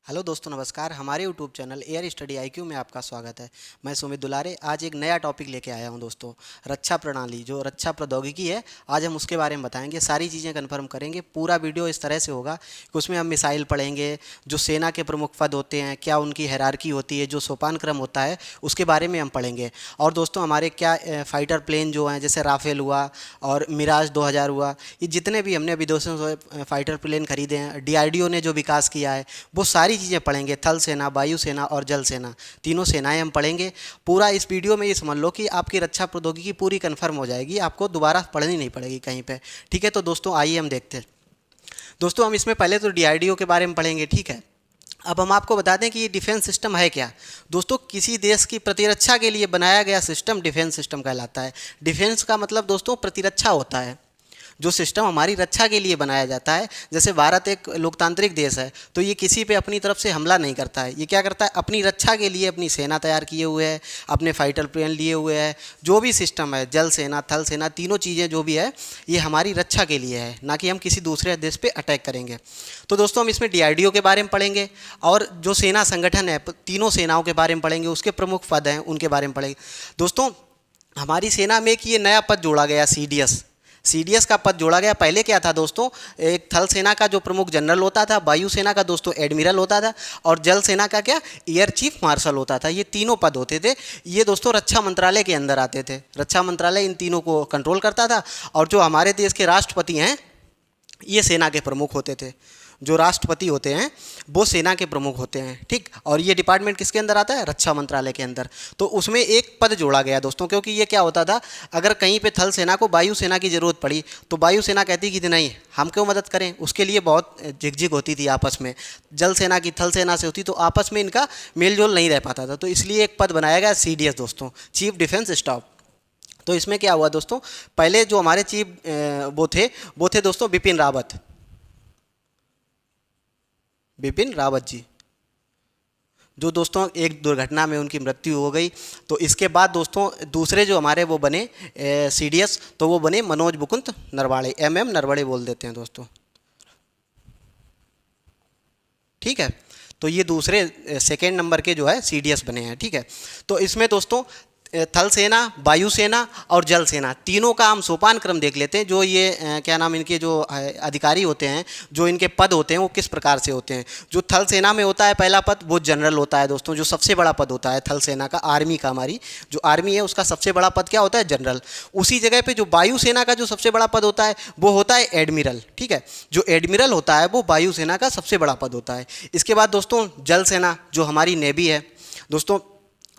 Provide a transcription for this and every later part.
Hello दोस्तों, नमस्कार। हमारे YouTube channel air study IQ में आपका स्वागत है। मैं सुमित दुलारे आज एक नया टॉपिक लेके आया हूं दोस्तों। रक्षा प्रणाली, जो रक्षा प्रौद्योगिकी है, आज हम उसके बारे में बताएंगे। सारी चीज़ें कन्फर्म करेंगे। पूरा वीडियो इस तरह से होगा कि उसमें हम मिसाइल पढ़ेंगे, जो सेना के प्रमुख पद होते हैं, क्या उनकी हायरार्की होती है, जो सोपान क्रम होता है, उसके बारे में हम पढ़ेंगे। और दोस्तों, हमारे क्या फाइटर प्लेन जो हैं, जैसे राफेल हुआ और मिराज 2000 हुआ, ये जितने भी हमने विदेशों से फाइटर प्लेन खरीदे हैं, DRDO ने जो विकास किया है, वो सारी चीज़ें पढ़ेंगे। थल सेना, वायु सेना और जल सेना, तीनों सेनाएं हम पढ़ेंगे। पूरा इस वीडियो में ये समझ लो कि आपकी रक्षा प्रौद्योगिकी पूरी कंफर्म हो जाएगी, आपको दोबारा पढ़नी नहीं पड़ेगी कहीं पे। ठीक है, तो दोस्तों आइए हम देखते हैं। दोस्तों, हम इसमें पहले तो DRDO के बारे में पढ़ेंगे। ठीक है, अब हम आपको बता दें कि ये डिफेंस सिस्टम है क्या। दोस्तों, किसी देश की प्रतिरक्षा के लिए बनाया गया सिस्टम डिफेंस सिस्टम कहलाता है। डिफेंस का मतलब दोस्तों प्रतिरक्षा होता है। जो सिस्टम हमारी रक्षा के लिए बनाया जाता है, जैसे भारत एक लोकतांत्रिक देश है, तो ये किसी पे अपनी तरफ से हमला नहीं करता है। ये क्या करता है, अपनी रक्षा के लिए अपनी सेना तैयार किए हुए है, अपने फाइटर प्लेन लिए हुए है। जो भी सिस्टम है, जल सेना, थल सेना, तीनों चीज़ें जो भी है, ये हमारी रक्षा के लिए है, ना कि हम किसी दूसरे देश पे अटैक करेंगे। तो दोस्तों, हम इसमें DRDO के बारे में पढ़ेंगे, और जो सेना संगठन है, तीनों सेनाओं के बारे में पढ़ेंगे, उसके प्रमुख पद हैं उनके बारे में पढ़ेंगे। दोस्तों, हमारी सेना में एक ये नया पद जोड़ा गया, CDS का पद जोड़ा गया। पहले क्या था दोस्तों, एक थल सेना का जो प्रमुख जनरल होता था, वायु सेना का दोस्तों एडमिरल होता था, और जल सेना का क्या, एयर चीफ मार्शल होता था। ये तीनों पद होते थे। ये दोस्तों रक्षा मंत्रालय के अंदर आते थे। रक्षा मंत्रालय इन तीनों को कंट्रोल करता था। और जो हमारे देश के राष्ट्रपति हैं, ये सेना के प्रमुख होते थे। जो राष्ट्रपति होते हैं वो सेना के प्रमुख होते हैं। ठीक, और ये डिपार्टमेंट किसके अंदर आता है, रक्षा मंत्रालय के अंदर। तो उसमें एक पद जोड़ा गया दोस्तों, क्योंकि ये क्या होता था, अगर कहीं पे थल सेना को वायु सेना की ज़रूरत पड़ी, तो वायु सेना कहती कि नहीं, हम क्यों मदद करें। उसके लिए बहुत झिकझिक होती थी आपस में। जल सेना की थल सेना से होती, तो आपस में इनका मेल जोल नहीं रह पाता था। तो इसलिए एक पद बनाया गया CDS दोस्तों, चीफ डिफेंस स्टाफ। तो इसमें क्या हुआ दोस्तों, पहले जो हमारे चीफ वो थे दोस्तों बिपिन रावत जी, जो दोस्तों एक दुर्घटना में उनकी मृत्यु हो गई। तो इसके बाद दोस्तों दूसरे जो हमारे वो बने CDS, तो वो बने मनोज मुकुंद नरवाणे, MM नरवणे बोल देते हैं दोस्तों। ठीक है, तो ये दूसरे सेकेंड नंबर के जो है CDS बने हैं। ठीक है, तो इसमें दोस्तों थल सेना, वायु सेना और जल सेना, तीनों का हम सोपान क्रम देख लेते हैं। जो ये क्या नाम, इनके जो अधिकारी होते हैं, जो इनके पद होते हैं, वो किस प्रकार से होते हैं। जो थल सेना में होता है पहला पद, वो जनरल होता है दोस्तों, जो सबसे बड़ा पद होता है थल सेना का। आर्मी का, हमारी जो आर्मी है उसका सबसे बड़ा पद क्या होता है, जनरल। उसी जगह पे जो वायु सेना का जो सबसे बड़ा पद होता है, वो होता है एडमिरल। ठीक है, जो एडमिरल होता है वो वायु सेना का सबसे बड़ा पद होता है। इसके बाद दोस्तों जल सेना, जो हमारी नेवी है दोस्तों,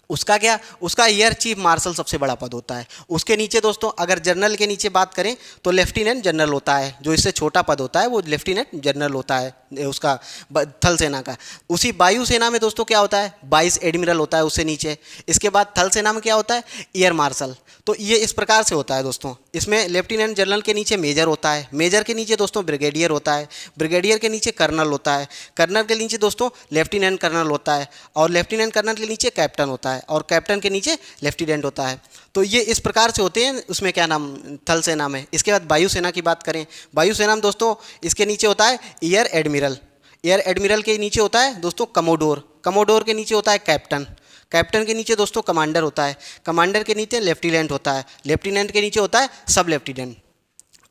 उसका क्या, उसका एयर चीफ मार्शल सबसे बड़ा पद होता है। उसके नीचे दोस्तों, अगर जनरल के नीचे बात करें, तो लेफ्टिनेंट जनरल होता है। जो इससे छोटा पद होता है वो लेफ्टिनेंट जनरल होता है उसका, थल सेना का। उसी वायु सेना में दोस्तों क्या होता है, वाइस एडमिरल होता है उससे नीचे। इसके बाद थल सेना में क्या होता है, एयर मार्शल। तो ये इस प्रकार से होता है दोस्तों। इसमें लेफ्टिनेंट जनरल के नीचे मेजर होता है, मेजर के नीचे दोस्तों ब्रिगेडियर होता है, ब्रिगेडियर के नीचे कर्नल होता है, कर्नल के नीचे दोस्तों लेफ्टिनेंट कर्नल होता है, और लेफ्टिनेंट कर्नल के नीचे कैप्टन होता है, और कैप्टन के नीचे लेफ्टिनेंट होता है। तो ये इस प्रकार से होते हैं उसमें, क्या नाम, थल सेना में। इसके बाद वायु सेना की बात करें, वायु सेना में दोस्तों इसके नीचे होता है एयर एडमिरल, एयर एडमिरल के नीचे होता है दोस्तों कमोडोर, कमोडोर के नीचे होता है कैप्टन, कैप्टन के नीचे दोस्तों कमांडर होता है, कमांडर के नीचे लेफ्टिनेंट होता है, लेफ्टिनेंट के नीचे होता है सब लेफ्टिनेंट।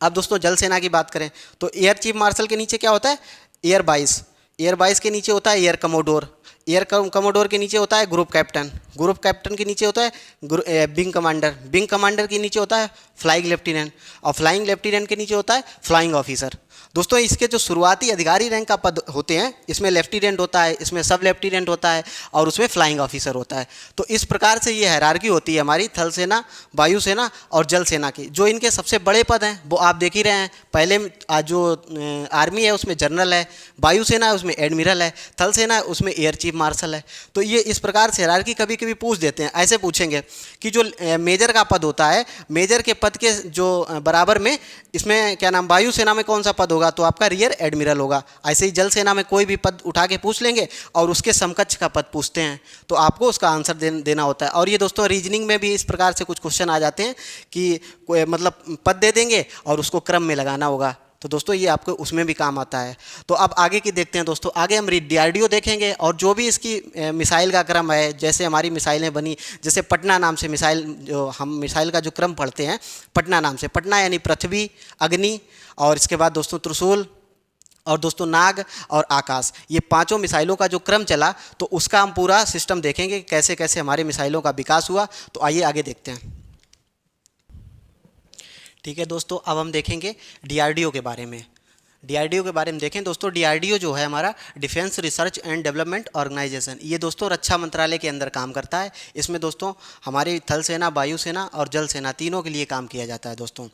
अब दोस्तों जल सेना की बात करें, तो एयर चीफ मार्शल के नीचे क्या होता है, एयर वाइस, एयर वाइस के नीचे होता है एयर कमोडोर, एयर कमोडोर के नीचे होता है ग्रुप कैप्टन, ग्रुप कैप्टन के नीचे होता है विंग कमांडर, विंग कमांडर के नीचे होता है फ्लाइंग लेफ्टिनेंट, और फ्लाइंग लेफ्टिनेंट के नीचे होता है फ्लाइंग ऑफिसर। दोस्तों, इसके जो शुरुआती अधिकारी रैंक का पद होते हैं, इसमें लेफ्टिनेंट होता है, इसमें सब लेफ्टिनेंट होता है, और उसमें फ्लाइंग ऑफिसर होता है। तो इस प्रकार से ये हायरार्की होती है हमारी थल सेना, वायु सेना और जल सेना की। जो इनके सबसे बड़े पद हैं वो आप देख ही रहे हैं। पहले जो आर्मी है उसमें जनरल है, वायु सेना है उसमें एडमिरल है, थल सेना है उसमें एयर चीफ मार्शल है। तो ये इस प्रकार से हायरार्की कभी कभी पूछ देते हैं। ऐसे पूछेंगे कि जो मेजर का पद होता है, मेजर के पद के जो बराबर में, इसमें क्या नाम, वायु सेना में कौन सा पद होगा, तो आपका रियर एडमिरल होगा। ऐसे ही जल सेना में कोई भी पद उठा के पूछ लेंगे और उसके समकक्ष का पद पूछते हैं, तो आपको उसका आंसर देना होता है। और ये दोस्तों रीजनिंग में भी इस प्रकार से कुछ क्वेश्चन आ जाते हैं कि मतलब पद दे देंगे और उसको क्रम में लगाना होगा। तो दोस्तों ये आपको उसमें भी काम आता है। तो अब आगे की देखते हैं दोस्तों। आगे हम DRDO देखेंगे और जो भी इसकी मिसाइल का क्रम है, जैसे हमारी मिसाइलें बनी, जैसे पटना नाम से मिसाइल, जो हम मिसाइल का जो क्रम पढ़ते हैं पटना नाम से, पटना यानी पृथ्वी, अग्नि, और इसके बाद दोस्तों त्रिशूल, और दोस्तों नाग और आकाश, ये पांचों मिसाइलों का जो क्रम चला, तो उसका हम पूरा सिस्टम देखेंगे कैसे कैसे हमारे मिसाइलों का विकास हुआ। तो आइए आगे देखते हैं। ठीक है दोस्तों, अब हम देखेंगे DRDO के बारे में। DRDO के बारे में देखें दोस्तों। DRDO जो है हमारा defence research and development organisation, ये दोस्तों रक्षा मंत्रालय के अंदर काम करता है। इसमें दोस्तों हमारी थल सेना, वायुसेना और जल सेना तीनों के लिए काम किया जाता है दोस्तों।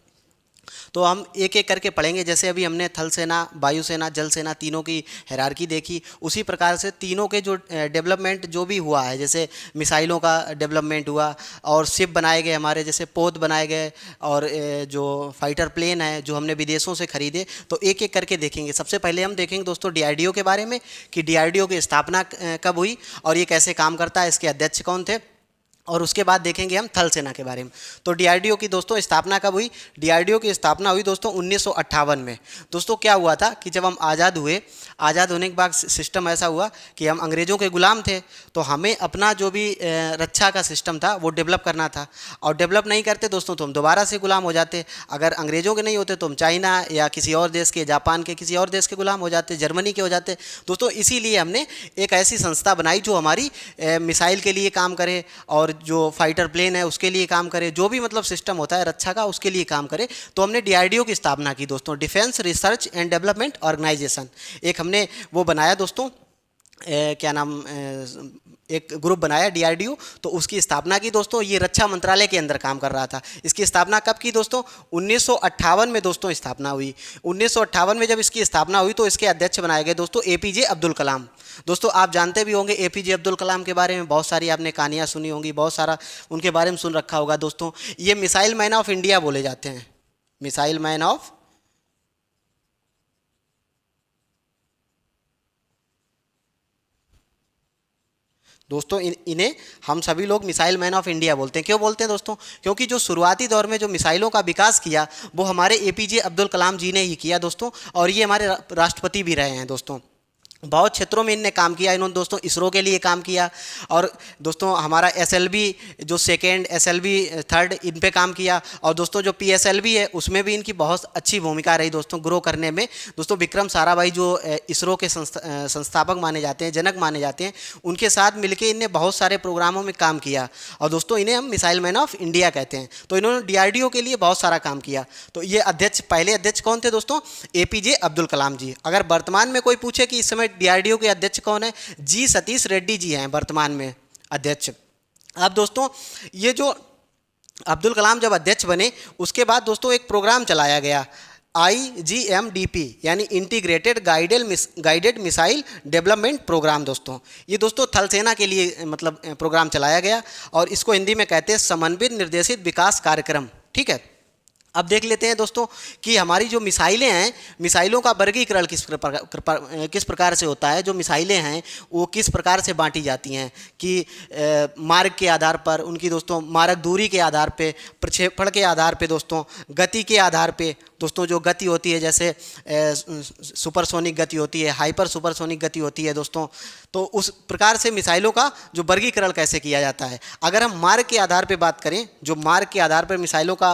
तो हम एक एक करके पढ़ेंगे। जैसे अभी हमने थल सेना, वायुसेना, जल सेना तीनों की हायरार्की देखी, उसी प्रकार से तीनों के जो डेवलपमेंट जो भी हुआ है, जैसे मिसाइलों का डेवलपमेंट हुआ और शिप बनाए गए हमारे, जैसे पोत बनाए गए, और जो फाइटर प्लेन है जो हमने विदेशों से खरीदे, तो एक एक करके देखेंगे। सबसे पहले हम देखेंगे दोस्तों DRDO के बारे में कि DRDO की स्थापना कब हुई और ये कैसे काम करता है, इसके अध्यक्ष कौन थे, और उसके बाद देखेंगे हम थल सेना के बारे में। तो DRDO की दोस्तों स्थापना कब हुई? DRDO की स्थापना हुई दोस्तों 1958 में। दोस्तों क्या हुआ था कि जब हम आज़ाद हुए, आज़ाद होने के बाद सिस्टम ऐसा हुआ कि हम अंग्रेज़ों के ग़ुलाम थे, तो हमें अपना जो भी रक्षा का सिस्टम था वो डेवलप करना था, और डेवलप नहीं करते दोस्तों तो हम दोबारा से ग़ुलाम हो जाते। अगर अंग्रेज़ों के नहीं होते तो हम चाइना या किसी और देश के, जापान के किसी और देश के ग़ुलाम हो जाते, जर्मनी के हो जाते दोस्तों। इसीलिए हमने एक ऐसी संस्था बनाई जो हमारी मिसाइल के लिए काम करे, और जो फाइटर प्लेन है उसके लिए काम करे, जो भी मतलब सिस्टम होता है रक्षा का उसके लिए काम करे। तो हमने DRDO की स्थापना की दोस्तों, defence research and development organisation. एक हमने वो बनाया दोस्तों, क्या नाम, एक ग्रुप बनाया DRDO, तो उसकी स्थापना की दोस्तों। ये रक्षा मंत्रालय के अंदर काम कर रहा था। इसकी स्थापना कब की दोस्तों? 1958 में दोस्तों स्थापना हुई। 1958 में जब इसकी स्थापना हुई तो इसके अध्यक्ष बनाए गए दोस्तों APJ अब्दुल कलाम। दोस्तों आप जानते भी होंगे APJ अब्दुल कलाम के बारे में, बहुत सारी आपने कहानियाँ सुनी होंगी, बहुत सारा उनके बारे में सुन रखा होगा दोस्तों। ये मिसाइल मैन ऑफ इंडिया बोले जाते हैं, मिसाइल मैन ऑफ दोस्तों। इन्हें हम सभी लोग मिसाइल मैन ऑफ इंडिया बोलते हैं। क्यों बोलते हैं दोस्तों? क्योंकि जो शुरुआती दौर में जो मिसाइलों का विकास किया वो हमारे APJ अब्दुल कलाम जी ने ही किया दोस्तों, और ये हमारे राष्ट्रपति भी रहे हैं दोस्तों। बहुत क्षेत्रों में इनने काम किया इन्होंने दोस्तों। इसरो के लिए काम किया, और दोस्तों हमारा SLV जो सेकेंड, SLV थर्ड, इन पे काम किया, और दोस्तों जो PSLV है उसमें भी इनकी बहुत अच्छी भूमिका रही दोस्तों ग्रो करने में। दोस्तों विक्रम साराभाई जो इसरो के संस्थापक माने जाते हैं, जनक माने जाते हैं, उनके साथ मिलकर इनने बहुत सारे प्रोग्रामों में काम किया, और दोस्तों इन्हें हम मिसाइल मैन ऑफ इंडिया कहते हैं। तो इन्होंने DRDO के लिए बहुत सारा काम किया। तो ये अध्यक्ष, पहले अध्यक्ष कौन थे दोस्तों? APJ अब्दुल कलाम जी। अगर वर्तमान में कोई पूछे कि इस समय DRDO के अध्यक्ष कौन है, जी सतीश रेड्डी जी हैं वर्तमान में अध्यक्ष। अब दोस्तों ये जो अब्दुल कलाम जब अध्यक्ष बने उसके बाद दोस्तों एक प्रोग्राम चलाया गया, IGMDP यानी integrated guided missile development programme दोस्तों। ये दोस्तों थल सेना के लिए मतलब प्रोग्राम चलाया गया, और इसको हिंदी में कहते हैं समन्वित निर्देशित विकास कार्यक्रम। ठीक है, अब देख लेते हैं दोस्तों कि हमारी जो मिसाइलें हैं, मिसाइलों का वर्गीकरण किस प्रकार से होता है। जो मिसाइलें हैं वो किस प्रकार से बांटी जाती हैं कि मार्ग के आधार पर, उनकी दोस्तों मारक दूरी के आधार पे, प्रक्षेपण के आधार पे दोस्तों, गति के आधार पे दोस्तों। जो गति होती है जैसे सुपरसोनिक गति होती है, हाइपर सुपरसोनिक गति होती है दोस्तों। तो उस प्रकार से मिसाइलों का जो वर्गीकरण कैसे किया जाता है। अगर हम मार्ग के आधार पे बात करें, जो मार्ग के आधार पर मिसाइलों का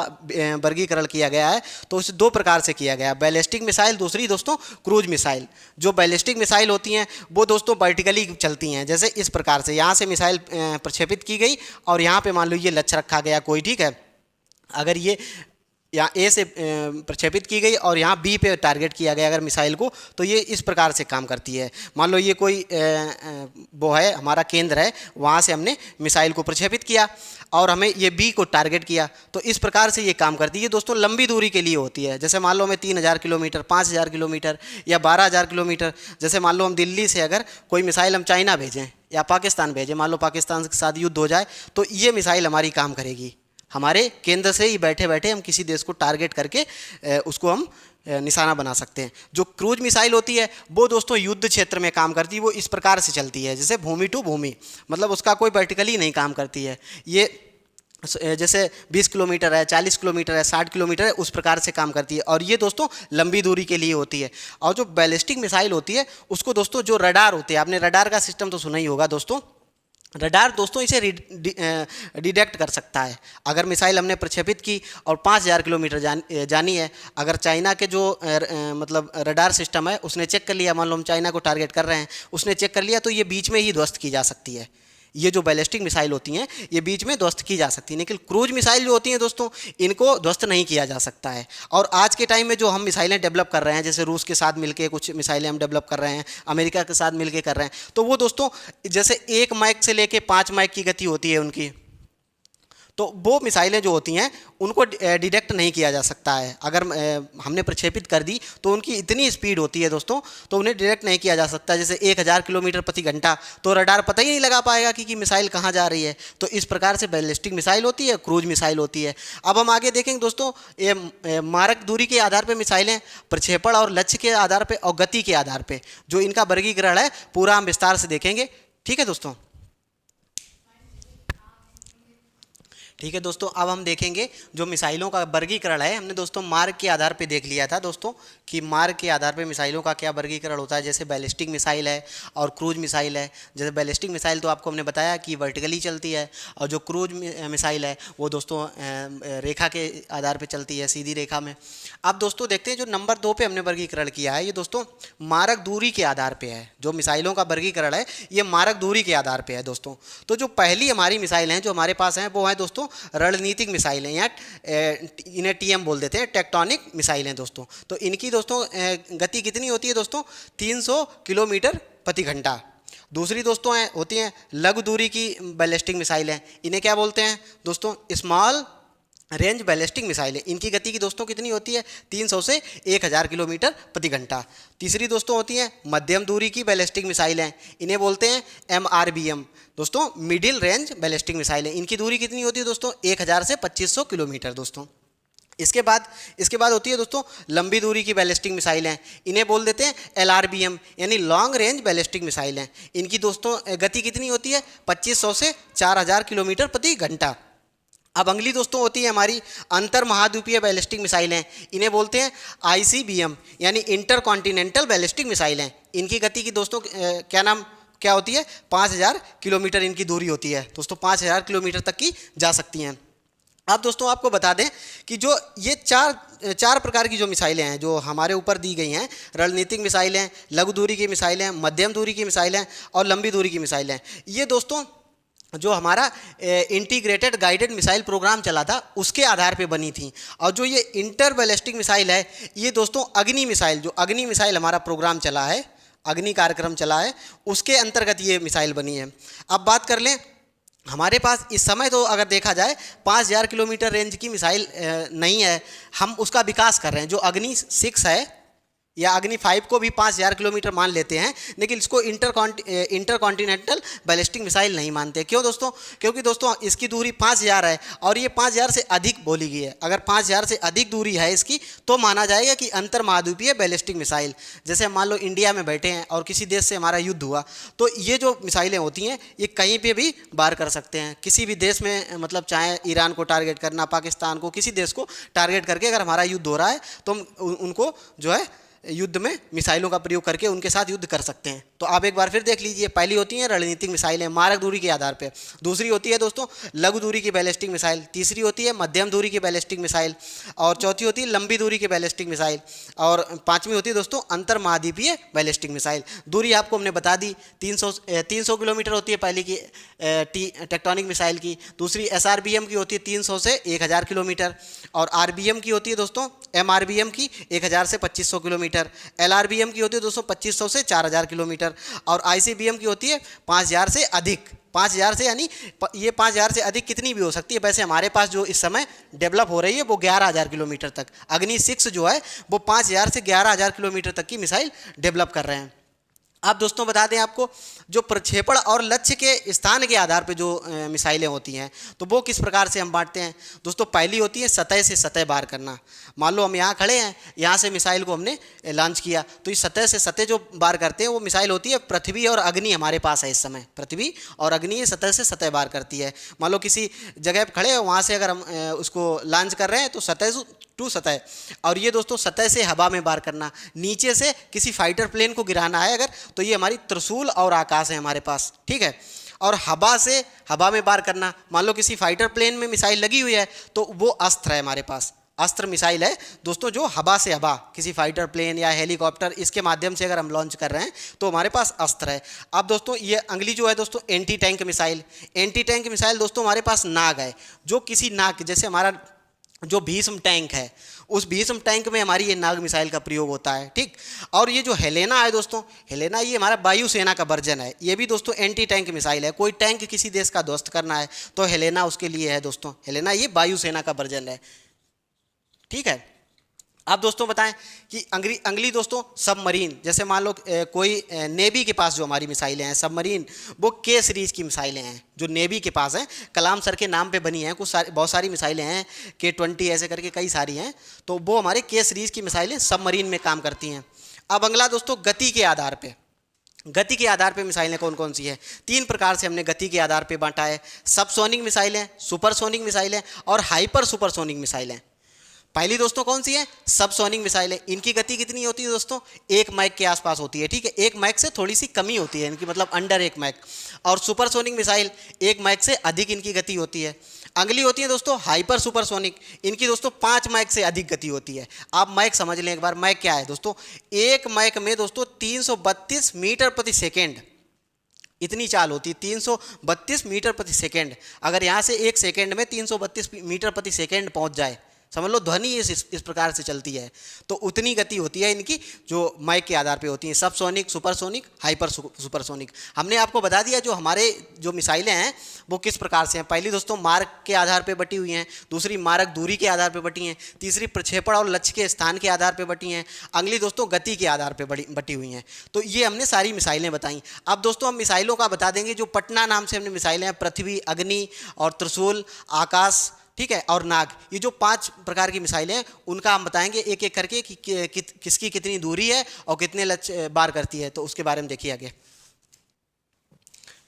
वर्गीकरण किया गया है, तो उसे दो प्रकार से किया गया, बैलिस्टिक मिसाइल, दूसरी दोस्तों क्रूज मिसाइल। जो बैलिस्टिक मिसाइल होती हैं वो दोस्तों वर्टिकली चलती हैं, जैसे इस प्रकार से यहाँ से मिसाइल प्रक्षेपित की गई और यहाँ पे मान लो ये लक्ष्य रखा गया कोई, ठीक है। अगर ये यहाँ ए से प्रक्षेपित की गई और यहाँ बी पे टारगेट किया गया अगर मिसाइल को, तो ये इस प्रकार से काम करती है। मान लो ये कोई वो है हमारा केंद्र है, वहाँ से हमने मिसाइल को प्रक्षेपित किया और हमें ये बी को टारगेट किया, तो इस प्रकार से ये काम करती है। दोस्तों लंबी दूरी के लिए होती है, जैसे मान लो हमें 3000 किलोमीटर, 5000 किलोमीटर या 12000 किलोमीटर। जैसे मान लो हम दिल्ली से अगर कोई मिसाइल हम चाइना भेजें या पाकिस्तान भेजें, मान लो पाकिस्तान के साथ युद्ध हो जाए, तो ये मिसाइल हमारी काम करेगी। हमारे केंद्र से ही बैठे बैठे हम किसी देश को टारगेट करके उसको हम निशाना बना सकते हैं। जो क्रूज मिसाइल होती है वो दोस्तों युद्ध क्षेत्र में काम करती है, वो इस प्रकार से चलती है जैसे भूमि टू भूमि, मतलब उसका कोई वर्टिकली नहीं काम करती है। ये जैसे 20 किलोमीटर है, 40 किलोमीटर है, 60 किलोमीटर है, उस प्रकार से काम करती है। और ये दोस्तों लंबी दूरी के लिए होती है। और जो बैलिस्टिक मिसाइल होती है उसको दोस्तों जो रडार होते हैं, आपने रडार का सिस्टम तो सुना ही होगा दोस्तों। रडार दोस्तों इसे डिटेक्ट कर सकता है। अगर मिसाइल हमने प्रक्षेपित की और 5000 किलोमीटर जानी है, अगर चाइना के जो मतलब रडार सिस्टम है उसने चेक कर लिया, मान लो हम चाइना को टारगेट कर रहे हैं, उसने चेक कर लिया, तो ये बीच में ही ध्वस्त की जा सकती है। ये जो बैलिस्टिक मिसाइल होती हैं ये बीच में ध्वस्त की जा सकती है, लेकिन क्रूज मिसाइल जो होती हैं दोस्तों इनको ध्वस्त नहीं किया जा सकता है। और आज के टाइम में जो हम मिसाइलें डेवलप कर रहे हैं, जैसे रूस के साथ मिलके कुछ मिसाइलें हम डेवलप कर रहे हैं, अमेरिका के साथ मिलके कर रहे हैं, तो वो दोस्तों जैसे 1 मैक से लेके 5 मैक की गति होती है उनकी, तो वो मिसाइलें जो होती हैं उनको डिटेक्ट नहीं किया जा सकता है। अगर हमने प्रक्षेपित कर दी तो उनकी इतनी स्पीड होती है दोस्तों, तो उन्हें डिटेक्ट नहीं किया जा सकता। जैसे 1000 किलोमीटर प्रति घंटा, तो रडार पता ही नहीं लगा पाएगा कि मिसाइल कहाँ जा रही है। तो इस प्रकार से बैलिस्टिक मिसाइल होती है, क्रूज मिसाइल होती है। अब हम आगे देखेंगे दोस्तों, ये मारक दूरी के आधार पर मिसाइलें, प्रक्षेपण और लक्ष्य के आधार पर और गति के आधार पर जो इनका वर्गीकरण है पूरा हम विस्तार से देखेंगे। ठीक है दोस्तों, ठीक है दोस्तों। अब हम देखेंगे जो मिसाइलों का वर्गीकरण है। हमने दोस्तों मार्ग के आधार पे देख लिया था दोस्तों कि मार्ग के आधार पे मिसाइलों का क्या वर्गीकरण होता है। जैसे बैलिस्टिक मिसाइल है और क्रूज मिसाइल है। जैसे बैलिस्टिक मिसाइल तो आपको हमने बताया कि वर्टिकली चलती है, और जो क्रूज मिसाइल है वो दोस्तों रेखा के आधार पर चलती है, सीधी रेखा में। अब दोस्तों देखते हैं जो नंबर 2 पे हमने वर्गीकरण किया है, ये दोस्तों मारक दूरी के आधार पर है। जो मिसाइलों का वर्गीकरण है ये मारक दूरी के आधार पर है दोस्तों। तो जो पहली हमारी मिसाइल हैं जो हमारे पास हैं वो है दोस्तों रणनीतिक मिसाइलें, या इन्हें टीएम बोल देते हैं, टेक्टोनिक मिसाइलें दोस्तों। तो इनकी दोस्तों गति कितनी होती है दोस्तों, 300 किलोमीटर प्रति घंटा। दूसरी दोस्तों होती हैं लघु दूरी की बैलिस्टिक मिसाइलें, इन्हें क्या बोलते हैं दोस्तों, स्मॉल रेंज बैलिस्टिक मिसाइलें। इनकी गति की दोस्तों कितनी होती है, 300 से 1000 किलोमीटर प्रति घंटा। तीसरी दोस्तों होती हैं मध्यम दूरी की बैलिस्टिक मिसाइलें, इन्हें बोलते हैं MRBM दोस्तों, मिडिल रेंज बैलिस्टिक मिसाइलें। इनकी दूरी कितनी होती है दोस्तों, 1000 से 2500 किलोमीटर दोस्तों। इसके बाद होती है दोस्तों लंबी दूरी की बैलिस्टिक मिसाइलें, इन्हें बोल देते हैं LRBM यानी लॉन्ग रेंज बैलिस्टिक मिसाइलें। इनकी दोस्तों गति कितनी होती है, 2500 से 4000 किलोमीटर प्रति घंटा। अब अगली दोस्तों होती है हमारी अंतर महाद्वीपीय बैलिस्टिक मिसाइलें, इन्हें बोलते हैं ICBM यानी इंटर कॉन्टिनेंटल बैलिस्टिक मिसाइलें। इनकी गति की दोस्तों क्या होती है, 5000 किलोमीटर इनकी दूरी होती है दोस्तों, 5000 किलोमीटर तक की जा सकती हैं। अब दोस्तों आपको बता दें कि जो ये चार प्रकार की जो मिसाइलें हैं जो हमारे ऊपर दी गई हैं, रणनीतिक मिसाइलें, लघु दूरी की मिसाइलें, मध्यम दूरी की मिसाइलें और लंबी दूरी की मिसाइलें, ये दोस्तों जो हमारा इंटीग्रेटेड गाइडेड मिसाइल प्रोग्राम चला था उसके आधार पे बनी थी। और जो ये इंटर बैलिस्टिक मिसाइल है ये दोस्तों अग्नि मिसाइल, जो अग्नि मिसाइल हमारा प्रोग्राम चला है, अग्नि कार्यक्रम चला है, उसके अंतर्गत ये मिसाइल बनी है। अब बात कर लें हमारे पास इस समय तो अगर देखा जाए 5000 किलोमीटर रेंज की मिसाइल नहीं है, हम उसका विकास कर रहे हैं। जो अग्नि 6 है या अग्नि 5 को भी 5000 किलोमीटर मान लेते हैं, लेकिन इसको इंटर कॉन्टिनेंटल बैलिस्टिक मिसाइल नहीं मानते। क्यों दोस्तों, क्योंकि दोस्तों इसकी दूरी 5000 है और ये 5000 से अधिक बोली गई है। अगर 5000 से अधिक दूरी है इसकी तो माना जाएगा कि अंतर महाद्वीपीय बैलिस्टिक मिसाइल। जैसे मान लो इंडिया में बैठे हैं और किसी देश से हमारा युद्ध हुआ, तो ये जो मिसाइलें होती हैं ये कहीं पर भी वार कर सकते हैं, किसी भी देश में, मतलब चाहे ईरान को टारगेट करना, पाकिस्तान को, किसी देश को टारगेट करके अगर हमारा युद्ध हो रहा है तो हम उनको जो है युद्ध में मिसाइलों का प्रयोग करके उनके साथ युद्ध कर सकते हैं। तो आप एक बार फिर देख लीजिए, पहली होती है रणनीतिक मिसाइलें मारक दूरी के आधार पे, दूसरी होती है दोस्तों लघु दूरी की बैलिस्टिक मिसाइल, तीसरी होती है मध्यम दूरी की बैलिस्टिक मिसाइल, और चौथी होती है लंबी दूरी की बैलिस्टिक मिसाइल, और पांचवी होती है दोस्तों अंतर महाद्वीपीय बैलिस्टिक मिसाइल। दूरी आपको हमने बता दी, 300 किलोमीटर होती है पहली की टेक्टोनिक मिसाइल की, दूसरी SRBM की होती है 300 से 1000 किलोमीटर, और RBM की होती है दोस्तों MRBM की 1000 से 2500 किलोमीटर, LRBM की होती है दोस्तों 2500 से 4000 किलोमीटर, और ICBM की होती है 5000 से अधिक। 5000 से यानी ये 5000 से अधिक कितनी भी हो सकती है। वैसे हमारे पास जो इस समय डेवलप हो रही है वो 11000 किलोमीटर तक, अग्नि 6 जो है वो 5000 से 11000 किलोमीटर तक की मिसाइल डेवलप कर रहे हैं। आप दोस्तों बता दें आपको, जो प्रक्षेपण और लक्ष्य के स्थान के आधार पर जो मिसाइलें होती हैं तो वो किस प्रकार से हम बांटते हैं दोस्तों। पहली होती है सतह से सतह वार करना। मान लो हम यहाँ खड़े हैं, यहाँ से मिसाइल को हमने लॉन्च किया, तो इस सतह से सतह जो वार करते हैं वो मिसाइल होती है पृथ्वी और अग्नि हमारे पास है इस समय। पृथ्वी और अग्नि ये सतह से सतह वार करती है। मान लो किसी जगह पर खड़े हैं, वहाँ से अगर हम उसको लॉन्च कर रहे हैं तो सतह टू सतह। और ये दोस्तों सतह से हवा में वार करना, नीचे से किसी फाइटर प्लेन को गिराना है अगर, तो ये हमारी त्रिशूल और आकाश है हमारे पास, ठीक है। और हवा से हवा में वार करना, मान लो किसी फाइटर प्लेन में मिसाइल लगी हुई है तो वो अस्त्र है हमारे पास, अस्त्र मिसाइल है दोस्तों, जो हवा से हवा किसी फाइटर प्लेन या हेलीकॉप्टर इसके माध्यम से अगर हम लॉन्च कर रहे हैं तो हमारे पास अस्त्र है। अब दोस्तों ये अगली जो है दोस्तों anti tank missile. Anti tank missile दोस्तों हमारे पास नाग है, जो किसी नाग, जैसे हमारा जो भीष्म टैंक है उस भीष्म टैंक में हमारी ये नाग मिसाइल का प्रयोग होता है, ठीक। और ये जो हेलेना है दोस्तों, हेलेना ये हमारा वायुसेना का वर्जन है, ये भी दोस्तों एंटी टैंक मिसाइल है। कोई टैंक किसी देश का ध्वस्त करना है तो हेलेना उसके लिए है दोस्तों, हेलेना ये वायुसेना का वर्जन है, ठीक है। आप दोस्तों बताएं कि अगली दोस्तों सबमरीन। जैसे मान लो कोई नेवी के पास जो हमारी मिसाइलें हैं सबमरीन, वो के सीरीज़ की मिसाइलें हैं जो नेवी के पास हैं, कलाम सर के नाम पे बनी हैं, बहुत सारी मिसाइलें हैं, K-20 ऐसे करके कई सारी हैं, तो वो हमारे के सीरीज़ की मिसाइलें सबमरीन में काम करती हैं। अब अगला दोस्तों गति के आधार पर, गति के आधार पे मिसाइलें कौन कौन सी है। 3 प्रकार से हमने गति के आधार पे बांटा है, सबसोनिक मिसाइलें, सुपरसोनिक मिसाइलें और हाइपर सुपरसोनिक मिसाइलें। पहली दोस्तों कौन सी है, सबसोनिक मिसाइल है। इनकी गति कितनी होती है दोस्तों, 1 मैक के आसपास होती है, ठीक है। 1 मैक से थोड़ी सी कमी होती है इनकी, मतलब अंडर 1 मैक। और सुपरसोनिक मिसाइल 1 मैक से अधिक इनकी गति होती है। अगली होती है दोस्तों हाइपर सुपरसोनिक, इनकी दोस्तों 5 मैक से अधिक गति होती है। आप मैक समझ लें एक बार, मैक क्या है दोस्तों, 1 मैक में दोस्तों 332 मीटर प्रति सेकेंड इतनी चाल होती है, 332 मीटर प्रति सेकेंड। अगर यहाँ से 1 सेकेंड में 332 मीटर प्रति सेकेंड पहुँच जाए, समझ लो ध्वनि इस प्रकार से चलती है, तो उतनी गति होती है इनकी जो माइक के आधार पे होती है, सबसोनिक, सुपरसोनिक, हाइपर सुपरसोनिक। हमने आपको बता दिया जो हमारे जो मिसाइलें हैं वो किस प्रकार से हैं। पहली दोस्तों मार्ग के आधार पे बटी हुई हैं, दूसरी मारक दूरी के आधार पे बटी हैं, तीसरी प्रक्षेपण और लक्ष्य के स्थान के आधार पे बटी हैं, अगली दोस्तों गति के आधार पे बटी हुई हैं। तो ये हमने सारी मिसाइलें बताई। अब दोस्तों हम मिसाइलों का बता देंगे, जो पटना नाम से हमने मिसाइलें हैं, पृथ्वी, अग्नि और त्रिशूल, आकाश, ठीक है, और नाग, ये जो 5 प्रकार की मिसाइलें हैं उनका हम बताएंगे एक एक करके कि किसकी कितनी दूरी है और कितने लक्ष्य बार करती है, तो उसके बारे में देखिए आगे,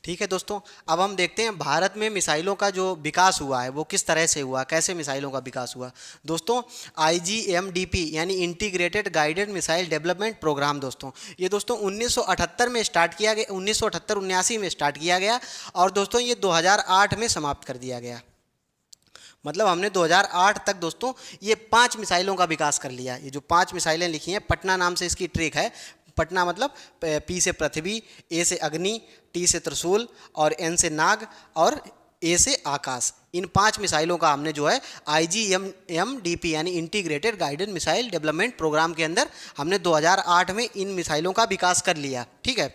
ठीक है दोस्तों। अब हम देखते हैं भारत में मिसाइलों का जो विकास हुआ है वो किस तरह से हुआ, कैसे मिसाइलों का विकास हुआ। दोस्तों IGMDP यानी integrated guided missile development programme दोस्तों, ये दोस्तों 1978 में स्टार्ट किया गया, 1978-79 में स्टार्ट किया गया और दोस्तों ये 2008 में समाप्त कर दिया गया। मतलब हमने 2008 तक दोस्तों ये 5 मिसाइलों का विकास कर लिया। ये जो 5 मिसाइलें लिखी हैं, पटना नाम से इसकी ट्रेक है, पटना मतलब P से पृथ्वी, A से अग्नि, T से त्रिशूल और N से नाग और A से आकाश। इन 5 मिसाइलों का हमने जो है IGMDP यानी integrated guided missile development programme के अंदर हमने 2008 में इन मिसाइलों का विकास कर लिया, ठीक है।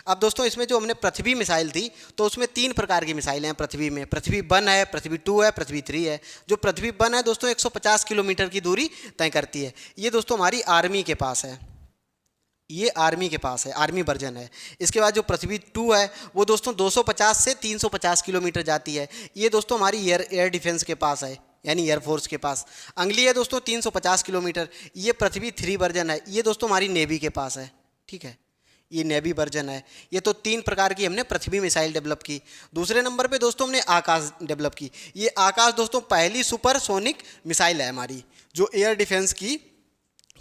अब दोस्तों इसमें जो हमने पृथ्वी मिसाइल थी तो उसमें 3 प्रकार की मिसाइलें हैं पृथ्वी में, पृथ्वी 1 है, पृथ्वी 2 है, पृथ्वी 3 है। जो पृथ्वी 1 है दोस्तों 150 किलोमीटर की दूरी तय करती है। ये दोस्तों हमारी आर्मी के पास है, ये आर्मी के पास है, आर्मी वर्जन है। इसके बाद जो पृथ्वी 2 है वो दोस्तों 250 से 350 किलोमीटर जाती है। ये दोस्तों हमारी एयर डिफेंस के पास है, यानी एयरफोर्स के पास। अगली है दोस्तों 350 किलोमीटर, ये पृथ्वी 3 वर्जन है, ये दोस्तों हमारी नेवी के पास है, ठीक है, ये नेवी वर्जन है। ये तो 3 प्रकार की हमने पृथ्वी मिसाइल डेवलप की। दूसरे नंबर पे दोस्तों हमने आकाश डेवलप की। ये आकाश दोस्तों पहली सुपरसोनिक मिसाइल है हमारी, जो एयर डिफेंस की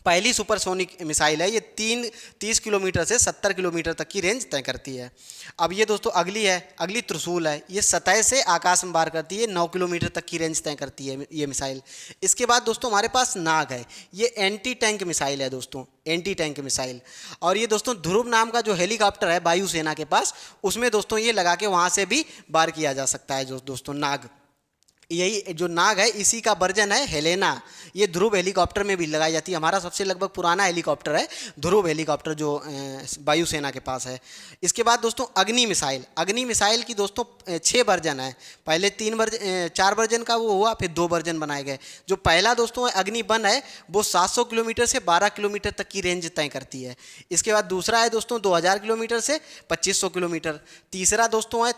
पहली सुपरसोनिक मिसाइल है। ये 30 किलोमीटर से 70 किलोमीटर तक की रेंज तय करती है। अब ये दोस्तों अगली है, अगली त्रिशूल है, ये सतह से आकाश में वार करती है, 9 किलोमीटर तक की रेंज तय करती है ये मिसाइल। इसके बाद दोस्तों हमारे पास नाग है, ये एंटी टैंक मिसाइल है दोस्तों, एंटी टैंक मिसाइल। और ये दोस्तों ध्रुव नाम का जो हेलीकॉप्टर है वायुसेना के पास, उसमें दोस्तों ये लगा के वहाँ से भी वार किया जा सकता है जो दोस्तों नाग। यही जो नाग है इसी का वर्जन है हेलेना। ये ध्रुव हेलीकॉप्टर में भी लगाई जाती है। हमारा सबसे लगभग पुराना हेलीकॉप्टर है ध्रुव हेलीकॉप्टर जो वायुसेना के पास है। इसके बाद दोस्तों अग्नि मिसाइल। अग्नि मिसाइल की दोस्तों 6 वर्जन है। पहले 4 वर्जन का वो हुआ, फिर 2 वर्जन बनाए गए। जो पहला दोस्तों अग्नि 1 है वो 700 किलोमीटर से 12 किलोमीटर तक की रेंज तय करती है। इसके बाद दूसरा है दोस्तों 2000 किलोमीटर से 2500 किलोमीटर। तीसरा दोस्तों है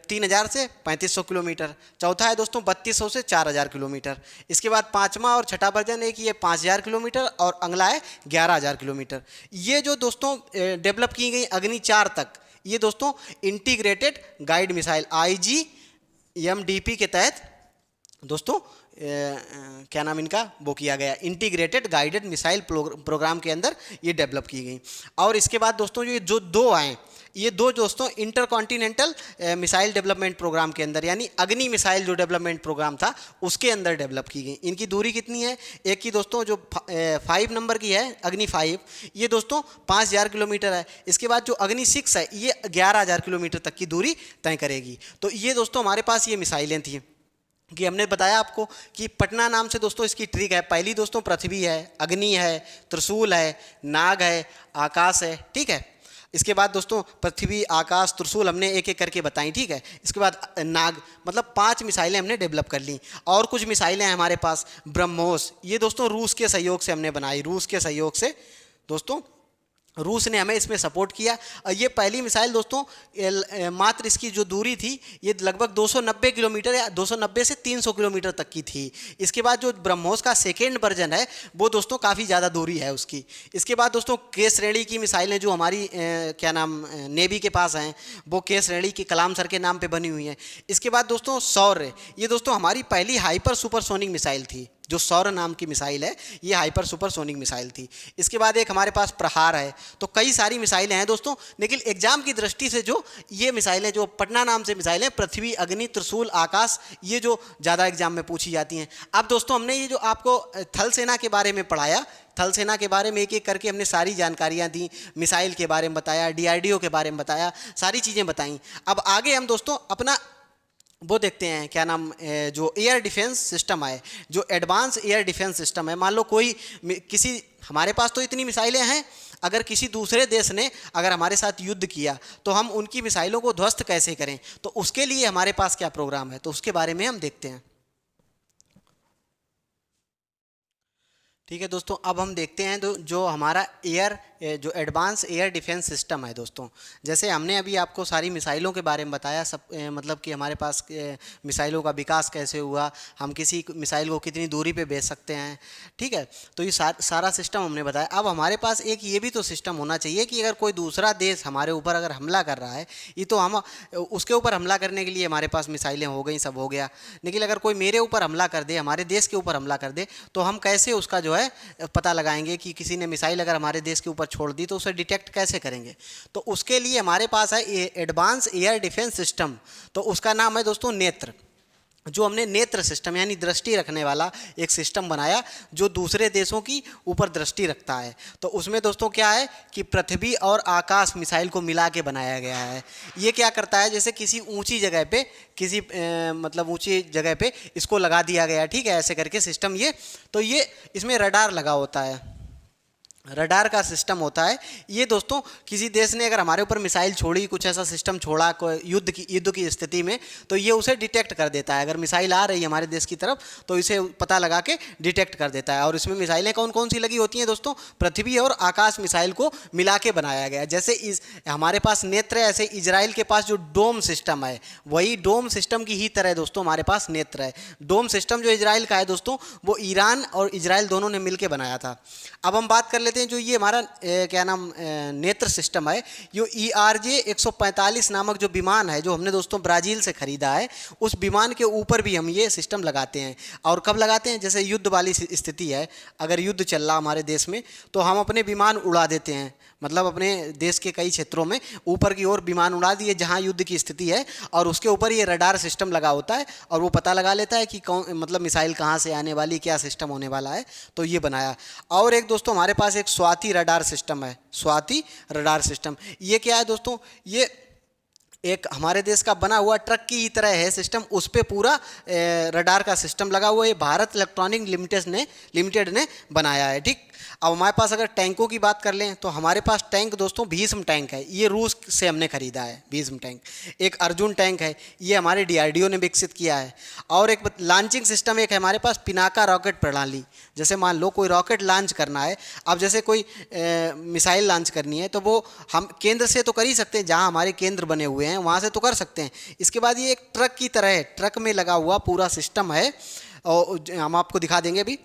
3000 से 3500 किलोमीटर। चौथा है दोस्तों 3200 से 4000 किलोमीटर। इसके बाद पांचवा और छठा वर्जन एक ये 5000 किलोमीटर और अगला है 11000 किलोमीटर। ये जो दोस्तों डेवलप की गई अग्नि 4 तक, ये दोस्तों इंटीग्रेटेड गाइड मिसाइल IGMDP के तहत दोस्तों क्या नाम इनका वो किया गया, इंटीग्रेटेड गाइडेड मिसाइल प्रोग्राम के अंदर ये डेवलप की गई। और इसके बाद दोस्तों ये जो 2 आए, ये 2 दोस्तों इंटरकॉन्टिनेंटल मिसाइल डेवलपमेंट प्रोग्राम के अंदर, यानी अग्नि मिसाइल जो डेवलपमेंट प्रोग्राम था उसके अंदर डेवलप की गई। इनकी दूरी कितनी है? एक की दोस्तों जो 5 नंबर की है अग्नि 5, ये दोस्तों 5000 किलोमीटर है। इसके बाद जो अग्नि 6 है ये 11000 किलोमीटर तक की दूरी तय करेगी। तो ये दोस्तों हमारे पास ये मिसाइलें थी कि हमने बताया आपको कि पटना नाम से दोस्तों इसकी ट्रिक है। पहली दोस्तों पृथ्वी है, अग्नि है, त्रिशूल है, नाग है, आकाश है, ठीक है। इसके बाद दोस्तों पृथ्वी, आकाश, त्रिशूल हमने एक एक करके बताई, ठीक है। इसके बाद नाग, मतलब 5 मिसाइलें हमने डेवलप कर ली। और कुछ मिसाइलें हैं हमारे पास, ब्रह्मोस, ये दोस्तों रूस के सहयोग से हमने बनाई। रूस के सहयोग से दोस्तों रूस ने हमें इसमें सपोर्ट किया। ये पहली मिसाइल दोस्तों मात्र इसकी जो दूरी थी ये लगभग 290 किलोमीटर या 290 से 300 किलोमीटर तक की थी। इसके बाद जो ब्रह्मोस का सेकेंड वर्जन है वो दोस्तों काफ़ी ज़्यादा दूरी है उसकी। इसके बाद दोस्तों के श्रेणी की मिसाइलें जो हमारी क्या नाम नेवी के पास हैं, वो के श्रेणी की कलाम सर के नाम पर बनी हुई हैं। इसके बाद दोस्तों सौर्य, ये दोस्तों हमारी पहली हाइपर सुपरसोनिक मिसाइल थी। जो सौर नाम की मिसाइल है ये हाइपर सुपरसोनिक मिसाइल थी। इसके बाद एक हमारे पास प्रहार है। तो कई सारी मिसाइलें हैं दोस्तों, लेकिन एग्जाम की दृष्टि से जो ये मिसाइलें, जो पटना नाम से मिसाइलें, पृथ्वी, अग्नि, त्रिशूल, आकाश, ये जो ज़्यादा एग्जाम में पूछी जाती हैं। अब दोस्तों हमने ये जो आपको थल सेना के बारे में पढ़ाया, थल सेना के बारे में एक एक करके हमने सारी जानकारियाँ दी, मिसाइल के बारे में बताया, DRDO के बारे में बताया, सारी चीज़ें बताई। अब आगे हम दोस्तों अपना वो देखते हैं क्या नाम जो एयर डिफेंस सिस्टम है, जो एडवांस एयर डिफेंस सिस्टम है। मान लो कोई किसी, हमारे पास तो इतनी मिसाइलें हैं, अगर किसी दूसरे देश ने अगर हमारे साथ युद्ध किया तो हम उनकी मिसाइलों को ध्वस्त कैसे करें, तो उसके लिए हमारे पास क्या प्रोग्राम है, तो उसके बारे में हम देखते हैं। ठीक है दोस्तों, अब हम देखते हैं जो हमारा जो एडवांस एयर डिफेंस सिस्टम है दोस्तों। जैसे हमने अभी आपको सारी मिसाइलों के बारे में बताया, सब मतलब कि हमारे पास मिसाइलों का विकास कैसे हुआ, हम किसी मिसाइल को कितनी दूरी पे भेज सकते हैं, ठीक है। तो ये सारा सिस्टम हमने बताया। अब हमारे पास एक ये भी तो सिस्टम होना चाहिए कि अगर कोई दूसरा देश हमारे ऊपर अगर हमला कर रहा है, ये तो हम उसके ऊपर हमला करने के लिए हमारे पास मिसाइलें हो गई, सब हो गया। लेकिन अगर कोई मेरे ऊपर हमला कर दे, हमारे देश के ऊपर हमला कर दे, तो हम कैसे उसका जो है पता लगाएंगे कि किसी ने मिसाइल अगर हमारे देश के ऊपर छोड़ दी तो उसे डिटेक्ट कैसे करेंगे। तो उसके लिए हमारे पास है एडवांस एयर डिफेंस सिस्टम। तो उसका नाम है दोस्तों नेत्र। जो हमने नेत्र सिस्टम यानी दृष्टि रखने वाला एक सिस्टम बनाया जो दूसरे देशों की ऊपर दृष्टि रखता है। तो उसमें दोस्तों क्या है कि पृथ्वी और आकाश मिसाइल को मिला के बनाया गया है। ये क्या करता है, जैसे किसी ऊंची जगह पे, किसी मतलब ऊंची जगह पे इसको लगा दिया गया, ठीक है, ऐसे करके सिस्टम ये। तो ये इसमें रडार लगा होता है, रडार का सिस्टम होता है। ये दोस्तों किसी देश ने अगर हमारे ऊपर मिसाइल छोड़ी, कुछ ऐसा सिस्टम छोड़ा कोई युद्ध की स्थिति में, तो ये उसे डिटेक्ट कर देता है। अगर मिसाइल आ रही है हमारे देश की तरफ तो इसे पता लगा के डिटेक्ट कर देता है। और इसमें मिसाइलें कौन कौन सी लगी होती हैं दोस्तों, पृथ्वी और आकाश मिसाइल को मिला के बनाया गया। जैसे हमारे पास नेत्र है, ऐसे इजराइल के पास जो डोम सिस्टम है, वही डोम सिस्टम की ही तरह दोस्तों हमारे पास नेत्र है। डोम सिस्टम जो इजराइल का है दोस्तों, वो ईरान और इजराइल दोनों ने मिलकर बनाया था। अब हम बात कर लेते हैं जो ये हमारा क्या नाम नेत्र सिस्टम है, जो ERJ 145 नामक जो विमान है, जो हमने दोस्तों ब्राज़ील से ख़रीदा है, उस विमान के ऊपर भी हम ये सिस्टम लगाते हैं। और कब लगाते हैं, जैसे युद्ध वाली स्थिति है, अगर युद्ध चल रहा हमारे देश में, तो हम अपने विमान उड़ा देते हैं। मतलब अपने देश के कई क्षेत्रों में ऊपर की ओर विमान उड़ा दिए जहाँ युद्ध की स्थिति है, और उसके ऊपर ये रडार सिस्टम लगा होता है, और वो पता लगा लेता है कि कौन, मतलब मिसाइल कहाँ से आने वाली, क्या सिस्टम होने वाला है। तो ये बनाया। और एक दोस्तों हमारे पास एक स्वाति रडार सिस्टम है, स्वाति रडार सिस्टम। ये क्या है दोस्तों, ये एक हमारे देश का बना हुआ ट्रक की तरह है सिस्टम, उस पे पूरा रडार का सिस्टम लगा हुआ है। भारत इलेक्ट्रॉनिक लिमिटेड ने बनाया है, ठीक। अब हमारे पास अगर टैंकों की बात कर लें तो हमारे पास टैंक दोस्तों भीष्म टैंक है, ये रूस से हमने खरीदा है भीष्म टैंक। एक अर्जुन टैंक है, ये हमारे डीआरडीओ ने विकसित किया है। और एक लॉन्चिंग सिस्टम एक है हमारे पास, पिनाका रॉकेट प्रणाली। जैसे मान लो कोई रॉकेट लॉन्च करना है, अब जैसे कोई मिसाइल लॉन्च करनी है तो वो हम केंद्र से तो कर ही सकते हैं, जहाँ हमारे केंद्र बने हुए हैं वहाँ से तो कर सकते हैं। इसके बाद ये एक ट्रक की तरह है, ट्रक में लगा हुआ पूरा सिस्टम है, और हम आपको दिखा देंगे अभी।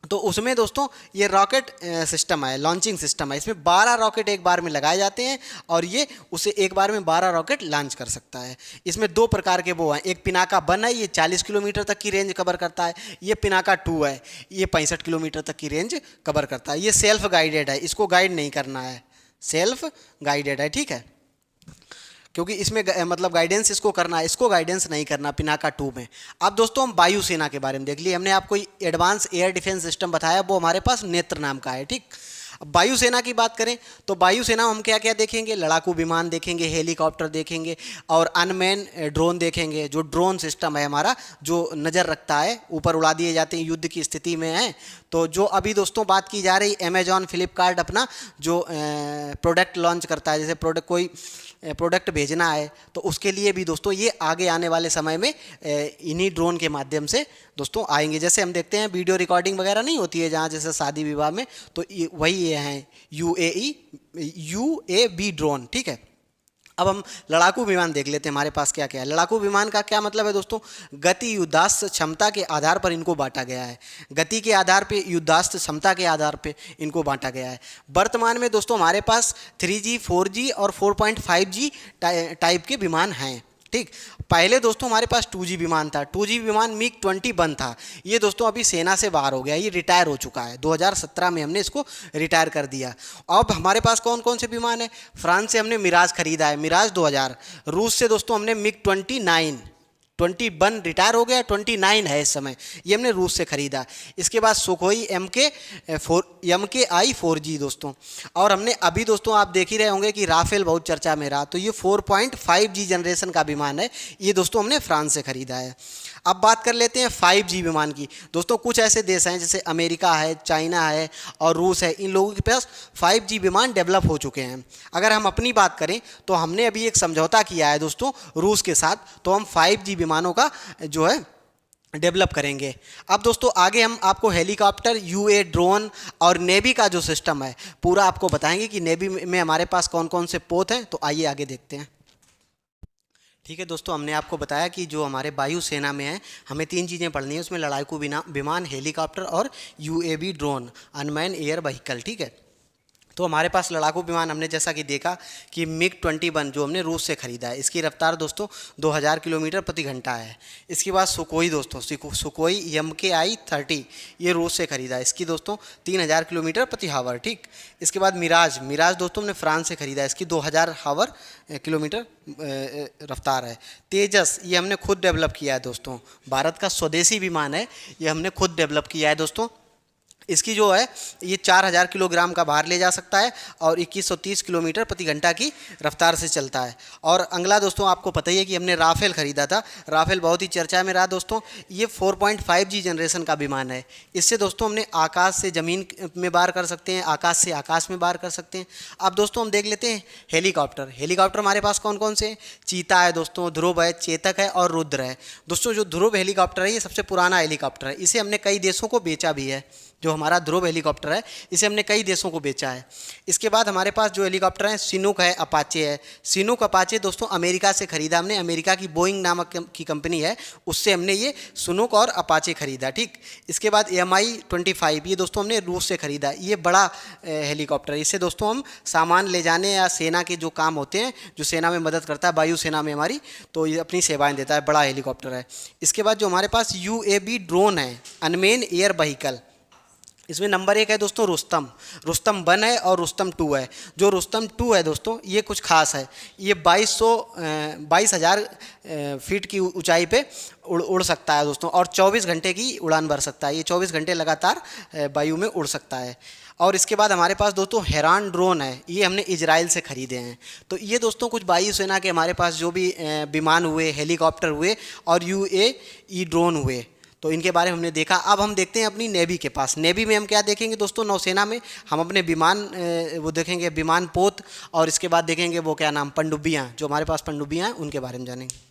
तो उसमें दोस्तों ये रॉकेट सिस्टम है, लॉन्चिंग सिस्टम है। इसमें 12 रॉकेट एक बार में लगाए जाते हैं और ये उसे एक बार में 12 रॉकेट लॉन्च कर सकता है। इसमें दो प्रकार के वो हैं, एक पिनाका 1 है, ये 40 किलोमीटर तक की रेंज कवर करता है। ये पिनाका 2 है, ये 65 किलोमीटर तक की रेंज कवर करता है। ये सेल्फ गाइडेड है, इसको गाइड नहीं करना है, सेल्फ गाइडेड है, ठीक है। क्योंकि इसमें मतलब गाइडेंस इसको करना है, इसको गाइडेंस नहीं करना पिनाका 2 में। अब दोस्तों हम वायुसेना के बारे में देख लिए, हमने आपको एडवांस एयर डिफेंस सिस्टम बताया, वो हमारे पास नेत्र नाम का है, ठीक। अब वायुसेना की बात करें तो वायुसेना हम क्या क्या देखेंगे, लड़ाकू विमान देखेंगे, हेलीकॉप्टर देखेंगे और अनमैन ड्रोन देखेंगे। जो ड्रोन सिस्टम है हमारा, जो नज़र रखता है, ऊपर उड़ा दिए जाते हैं, युद्ध की स्थिति में है। तो जो अभी दोस्तों बात की जा रही, अमेजॉन फ्लिपकार्ट अपना जो प्रोडक्ट लॉन्च करता है, जैसे कोई प्रोडक्ट भेजना है तो उसके लिए भी दोस्तों ये आगे आने वाले समय में इन्हीं ड्रोन के माध्यम से दोस्तों आएंगे। जैसे हम देखते हैं वीडियो रिकॉर्डिंग वगैरह नहीं होती है जहाँ जैसे शादी विवाह में, तो वही ये हैं UAV ड्रोन, ठीक है। अब हम लड़ाकू विमान देख लेते हैं हमारे पास क्या क्या है। लड़ाकू विमान का क्या मतलब है दोस्तों, गति युद्धास्त्र क्षमता के आधार पर इनको बांटा गया है। गति के आधार पे, युद्धास्त्र क्षमता के आधार पे इनको बांटा गया है। वर्तमान में दोस्तों हमारे पास 3G 4G और 4.5G टाइप के विमान हैं, ठीक। पहले दोस्तों हमारे पास 2G विमान था, 2G विमान MiG-21 था। ये दोस्तों अभी सेना से बाहर हो गया, ये रिटायर हो चुका है, 2017 में हमने इसको रिटायर कर दिया। अब हमारे पास कौन कौन से विमान है, फ्रांस से हमने मिराज खरीदा है, मिराज 2000। रूस से दोस्तों हमने MiG-29, 21 रिटायर हो गया, 29 है इस समय, ये हमने रूस से खरीदा। इसके बाद सुखोई MKI-4G दोस्तों। और हमने अभी दोस्तों आप देख ही रहे होंगे कि राफेल बहुत चर्चा में रहा, तो ये 4.5G जनरेशन का विमान है, ये दोस्तों हमने फ्रांस से खरीदा है। अब बात कर लेते हैं 5G विमान की। दोस्तों कुछ ऐसे देश हैं जैसे अमेरिका है, चाइना है और रूस है, इन लोगों के पास 5G विमान डेवलप हो चुके हैं। अगर हम अपनी बात करें तो हमने अभी एक समझौता किया है दोस्तों रूस के साथ, तो हम 5G विमानों का जो है डेवलप करेंगे। अब दोस्तों आगे हम आपको हेलीकॉप्टर, UA ड्रोन और नेवी का जो सिस्टम है पूरा आपको बताएंगे कि नेवी में हमारे पास कौन कौन से पोत हैं। तो आइए आगे देखते हैं। ठीक है दोस्तों, हमने आपको बताया कि जो हमारे वायुसेना में है हमें 3 चीज़ें पढ़नी है, उसमें लड़ाकू विमान, हेलीकॉप्टर और UAV drone, unmanned air vehicle, ठीक है। तो हमारे पास लड़ाकू विमान हमने जैसा कि देखा कि MiG-21 जो हमने रूस से ख़रीदा है, इसकी रफ्तार दोस्तों 2000 किलोमीटर प्रति घंटा है। इसके बाद सुकोई दोस्तों, सुकोई MKI-30, ये रूस से ख़रीदा है, इसकी दोस्तों 3000 किलोमीटर प्रति हावर, ठीक। इसके बाद मिराज दोस्तों हमने फ्रांस से ख़रीदा है, इसकी 2000 किलोमीटर रफ्तार है। तेजस ये हमने खुद डेवलप किया है दोस्तों, भारत का स्वदेशी विमान है, ये हमने खुद डेवलप किया है दोस्तों। इसकी जो है ये 4000 किलोग्राम का भार ले जा सकता है और 2130 किलोमीटर प्रति घंटा की रफ्तार से चलता है। और अगला दोस्तों आपको पता ही है कि हमने राफेल ख़रीदा था, राफेल बहुत ही चर्चा में रहा दोस्तों। ये 4.5G जनरेशन का विमान है, इससे दोस्तों हमने आकाश से ज़मीन में वार कर सकते हैं, आकाश से आकाश में वार कर सकते हैं। अब दोस्तों हम देख लेते हैं हेलीकॉप्टर हमारे पास कौन कौन से हैं। चीता है दोस्तों, ध्रुव है, चेतक है और रुद्र है। दोस्तों जो ध्रुव हेलीकॉप्टर है ये सबसे पुराना हेलीकॉप्टर है, इसे हमने कई देशों को बेचा भी है। जो हमारा ध्रुव हेलीकॉप्टर है इसे हमने कई देशों को बेचा है। इसके बाद हमारे पास जो हेलीकॉप्टर हैं सिनूक है, अपाचे है। सिनूक अपाचे दोस्तों अमेरिका से ख़रीदा हमने, अमेरिका की बोइंग नामक की कंपनी है, उससे हमने ये सिनूक और अपाचे ख़रीदा, ठीक। इसके बाद MI-25 ये दोस्तों हमने रूस से ख़रीदा, ये बड़ा हेलीकॉप्टर है, इससे दोस्तों हम सामान ले जाने या सेना के जो काम होते हैं, जो सेना में मदद करता है, वायुसेना में हमारी, तो ये अपनी सेवाएँ देता है, बड़ा हेलीकॉप्टर है। इसके बाद जो हमारे पास UAV ड्रोन है, अनमेन एयर व्हीकल, इसमें नंबर 1 है दोस्तों रुस्तम 1 है और रुस्तम 2 है। जो रुस्तम 2 है दोस्तों ये कुछ खास है, ये 22,000 फीट की ऊंचाई पे उड़ सकता है दोस्तों और 24 घंटे की उड़ान भर सकता है। ये 24 घंटे लगातार वायु में उड़ सकता है। और इसके बाद हमारे पास दोस्तों हेरान ड्रोन है, ये हमने इजराइल से ख़रीदे हैं। तो ये दोस्तों कुछ वायुसेना के हमारे पास जो भी विमान हुए, हेलीकॉप्टर हुए और UAE ड्रोन हुए, तो इनके बारे में हमने देखा। अब हम देखते हैं अपनी नेवी के पास। नेवी में हम क्या देखेंगे दोस्तों, नौसेना में हम अपने विमान वो देखेंगे, विमान पोत, और इसके बाद देखेंगे वो क्या नाम, पनडुब्बियाँ, जो हमारे पास पनडुब्बियाँ हैं उनके बारे में जानेंगे।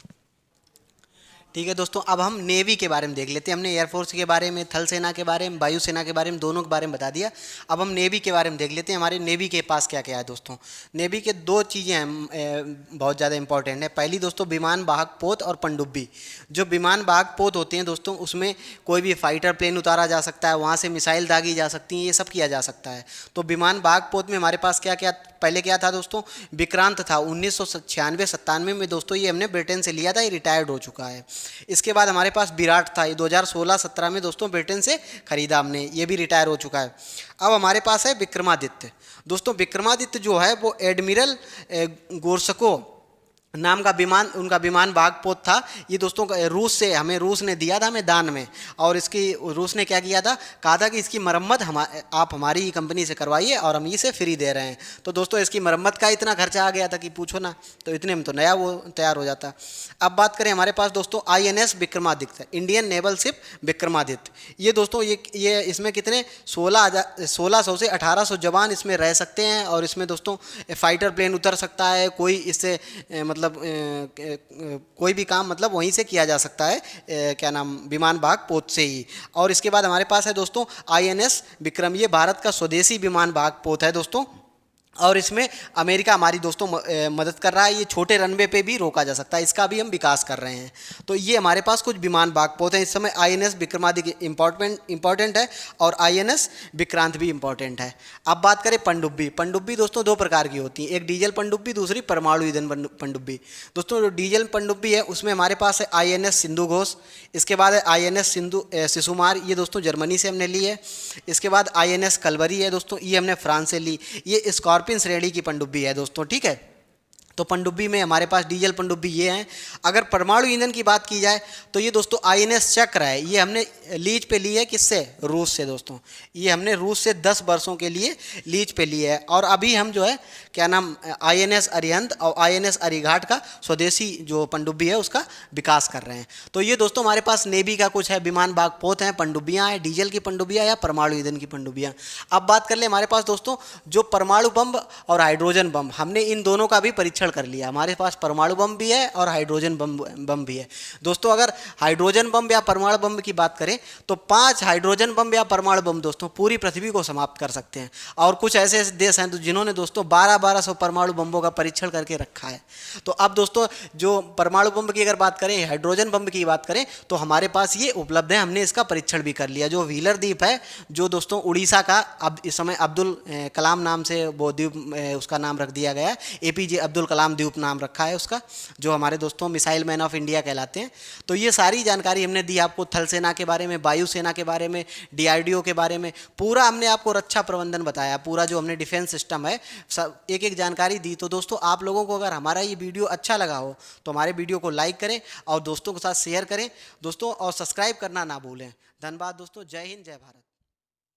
ठीक है दोस्तों, अब हम नेवी के बारे में देख लेते हैं। हमने एयरफोर्स के बारे में, थल सेना के बारे में, वायुसेना के बारे में, दोनों के बारे में बता दिया। अब हम नेवी के बारे में देख लेते हैं, हमारे नेवी के पास क्या क्या है दोस्तों। नेवी के दो चीज़ें हैं बहुत ज़्यादा इंपॉर्टेंट है। पहली दोस्तों विमान वाहक पोत और पनडुब्बी। जो विमान वाहक पोत होते हैं दोस्तों, उसमें कोई भी फाइटर प्लेन उतारा जा सकता है, वहाँ से मिसाइल दागी जा सकती हैं, ये सब किया जा सकता है। तो विमान वाहक पोत में हमारे पास क्या क्या, पहले क्या था दोस्तों, विक्रांत था 1996-97 में दोस्तों, ये हमने ब्रिटेन से लिया था, ये रिटायर्ड हो चुका है। इसके बाद हमारे पास विराट था, ये 2016-17 में दोस्तों ब्रिटेन से खरीदा हमने, ये भी रिटायर हो चुका है। अब हमारे पास है विक्रमादित्य। दोस्तों विक्रमादित्य जो है वो एडमिरल गोर्सको नाम का विमान, उनका विमान वाहक पोत था। ये दोस्तों रूस से, हमें रूस ने दिया था हमें दान में, और इसकी रूस ने क्या किया था, कहा था कि इसकी मरम्मत आप हमारी ही कंपनी से करवाइए और हम इसे फ्री दे रहे हैं। तो दोस्तों इसकी मरम्मत का इतना खर्चा आ गया था कि पूछो ना, तो इतने में तो नया वो तैयार हो जाता। अब बात करें हमारे पास दोस्तों INS Vikramaditya, Indian naval ship Vikramaditya. ये दोस्तों ये इसमें कितने 1600 से 1800 जवान इसमें रह सकते हैं, और इसमें दोस्तों फाइटर प्लेन उतर सकता है, कोई इससे मतलब कोई भी काम मतलब वहीं से किया जा सकता है, क्या नाम, विमान वाहक पोत से ही। और इसके बाद हमारे पास है दोस्तों INS विक्रम, ये भारत का स्वदेशी विमान वाहक पोत है दोस्तों, और इसमें अमेरिका हमारी दोस्तों मदद कर रहा है। ये छोटे रनवे पे भी रोका जा सकता है, इसका भी हम विकास कर रहे हैं। तो ये हमारे पास कुछ विमान वाहक पोत हैं इस समय। INS विक्रमादित्य इंपॉर्टेंट है, और INS विक्रांत भी इंपॉर्टेंट है। अब बात करें पनडुब्बी। पनडुब्बी दोस्तों दो प्रकार की होती हैं, एक डीजल पनडुब्बी, दूसरी परमाणु ईंधन पनडुब्बी। दोस्तों जो डीजल पनडुब्बी है उसमें हमारे पास है INS सिंधु घोष, इसके बाद है INS शिशुमार, ये दोस्तों जर्मनी से हमने ली है। इसके बाद INS कलवरी है दोस्तों, ये हमने फ्रांस से ली। ये स्कॉर्पियन श्रेणी की पनडुब्बी है दोस्तों, ठीक है। तो पनडुब्बी में हमारे पास डीजल पनडुब्बी ये हैं। अगर परमाणु ईंधन की बात की जाए तो ये दोस्तों INS चक्र है, ये हमने लीज पे ली है, किससे, रूस से दोस्तों। ये हमने रूस से 10 वर्षों के लिए लीज पे ली है, और अभी हम जो है क्या नाम INS अरिहंत और INS अरिघाट का स्वदेशी जो पनडुब्बी है उसका विकास कर रहे हैं। तो ये दोस्तों हमारे पास नेवी का कुछ है, विमान वाहक पोत हैं, पनडुब्बियाँ हैं, डीजल की पनडुब्बियाँ या परमाणु ईंधन की पनडुब्बियाँ। अब बात कर ले हमारे पास दोस्तों जो परमाणु बम और हाइड्रोजन बम, हमने इन दोनों का भी परीक्षण कर लिया। हमारे पास परमाणु बम भी है और हाइड्रोजन बम भी है दोस्तों। अगर हाइड्रोजन बम या परमाणु बम की बात करें तो 5 हाइड्रोजन बम या परमाणु बम दोस्तों पूरी पृथ्वी को समाप्त कर सकते हैं, और कुछ ऐसे ऐसे देश हैं जिन्होंने दोस्तों 1200 परमाणु बम्बों का परीक्षण करके रखा है। तो अब दोस्तों जो परमाणु बम की अगर बात करें, हाइड्रोजन बम की बात करें, तो हमारे पास ये उपलब्ध है, हमने इसका परीक्षण भी कर लिया। जो व्हीलर द्वीप है, जो दोस्तों उड़ीसा का, अब इस समय अब्दुल कलाम नाम से वो द्वीप उसका नाम रख दिया गया है, APJ अब्दुल कलाम द्वीप नाम रखा है उसका, जो हमारे दोस्तों मिसाइल मैन ऑफ इंडिया कहलाते हैं। तो ये सारी जानकारी हमने दी आपको, थल सेना के बारे में, वायुसेना के बारे में, DRDO के बारे में, पूरा हमने आपको रक्षा प्रबंधन बताया, पूरा जो हमने डिफेंस सिस्टम है सब एक एक जानकारी दी। तो दोस्तों आप लोगों को अगर हमारा ये वीडियो अच्छा लगा हो तो हमारे वीडियो को लाइक करें और दोस्तों के साथ शेयर करें दोस्तों, और सब्सक्राइब करना ना भूलें। धन्यवाद दोस्तों, जय हिंद, जय भारत।